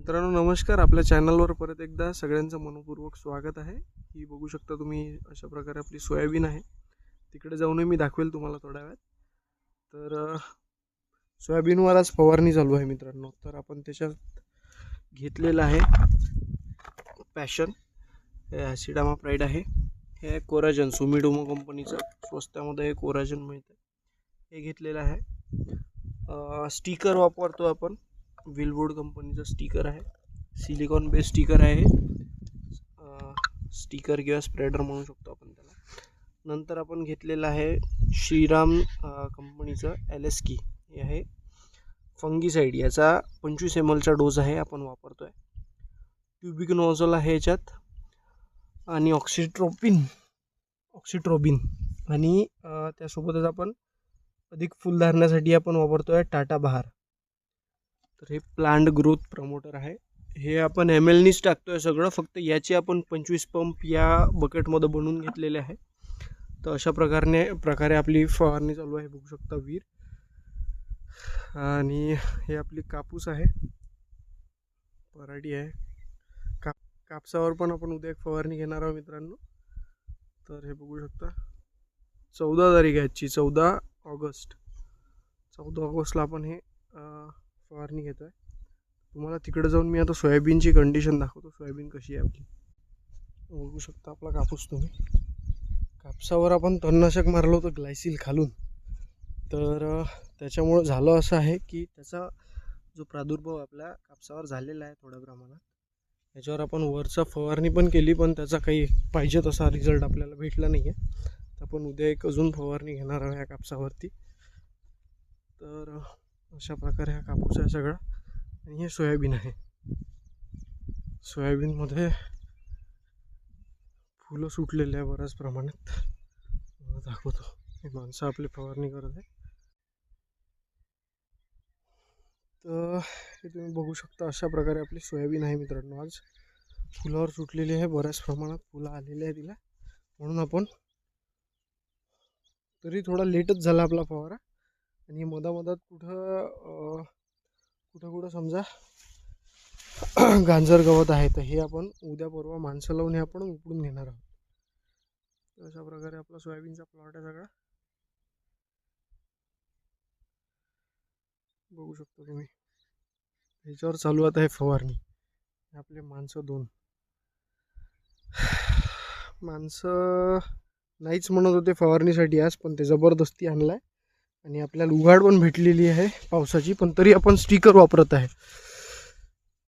मित्रांनो नमस्कार. आपल्या चॅनलवर परत एकदा सगळ्यांचं मनपूर्वक स्वागत आहे. ही बघू शकता तुम्ही अशा प्रकारे आपली सोयाबीन आहे. तिकडे जाऊनही मी दाखवेल तुम्हाला थोड्या वेळात. तर सोयाबीनवर आज फवारणी चालू आहे मित्रांनो. तर आपण त्याच्यात घेतलेलं आहे पॅशन, हे ॲसिडामाप्राइड आहे, हे कोराजन सुमिडोमो कंपनीचं स्वस्तामध्ये हे कोराजन मिळतं, हे घेतलेलं आहे. स्टिकर वापरतो आपण, विलवूड कंपनीचं स्टिकर आहे, सिलिकॉन बेस स्टिकर आहे. स्टिकर किंवा स्प्रेडर म्हणू शकतो आपण त्याला. नंतर आपण घेतलेलं आहे श्रीराम कंपनीचं LSK, हे आहे फंगीसाईड. याचा 25 ml डोस आहे, आपण वापरतो आहे. ट्यूबिक नोझल आहे याच्यात, आणि ऑक्सिट्रोबिन आणि त्यासोबतच आपण अधिक फुल धरण्यासाठी आपण वापरतो आहे टाटा बहार. तर हे प्लांट ग्रोथ प्रमोटर आहे. हे आपण MLनीच टाकतो आहे सगळं, फक्त याचे आपण 25 पंप या बकेटमध्ये बनवून घेतलेले आहे. तर अशा प्रकारे आपली फवारणी चालू आहे, बघू शकता वीर. आणि हे आपली कापूस आहे, पराठी आहे. कापसावर पण आपण उद्या एक फवारणी घेणार आहोत मित्रांनो. तर हे बघू शकता 14 तारीख आहे आजची, 14 ऑगस्टला आपण हे फवारणी घेतो आहे. तुम्हाला तिकडे जाऊन मी आता सोयाबीनची कंडिशन दाखवतो, सोयाबीन कशी आहे आपली. बघू शकता आपला कापूस तुम्ही. कापसावर आपण तणनाशक मारलं होतं ग्लायसिल खालून. तर त्याच्यामुळं झालं असं आहे की त्याचा जो प्रादुर्भाव आपल्या कापसावर झालेला आहे थोड्या प्रमाणात, याच्यावर आपण वरचा फवारणी पण केली, पण त्याचा काही पाहिजे तसा रिझल्ट आपल्याला भेटला नाही आहे. तर आपण उद्या एक अजून फवारणी घेणार आहोत या कापसावरती. तर अशा प्रकारे हा कापूस आहे सगळा. आणि हे सोयाबीन आहे. सोयाबीनमध्ये फुलं सुटलेले आहे बऱ्याच प्रमाणात, दाखवतो. हे माणसं आपली फवारणी करत आहे. तर हे तुम्ही बघू शकता, अशा प्रकारे आपली सोयाबीन आहे मित्रांनो. आज फुलावर सुटलेली आहे, बऱ्याच प्रमाणात फुलं आलेली आहे तिला, म्हणून आपण तरी थोडा लेटच झाला आपला फवारा. आणि मधामधात कुठं समजा गांजर गवत आहे, तर हे आपण उद्या परवा माणसं लावून हे आपण उपडून घेणार आहोत. तर अशा प्रकारे आपला सोयाबीनचा प्लॉट आहे सगळा, बघू शकता तुम्ही. ह्याच्यावर चालू आता आहे फवारणी. आपले माणसं 2 माणसं नाहीच म्हणत होते फवारणीसाठी आज, पण ते जबरदस्ती आणलाय. आणि आपल्याला उघाड पण भेटलेली आहे पावसाची, पण तरी आपण स्टिकर वापरत आहे.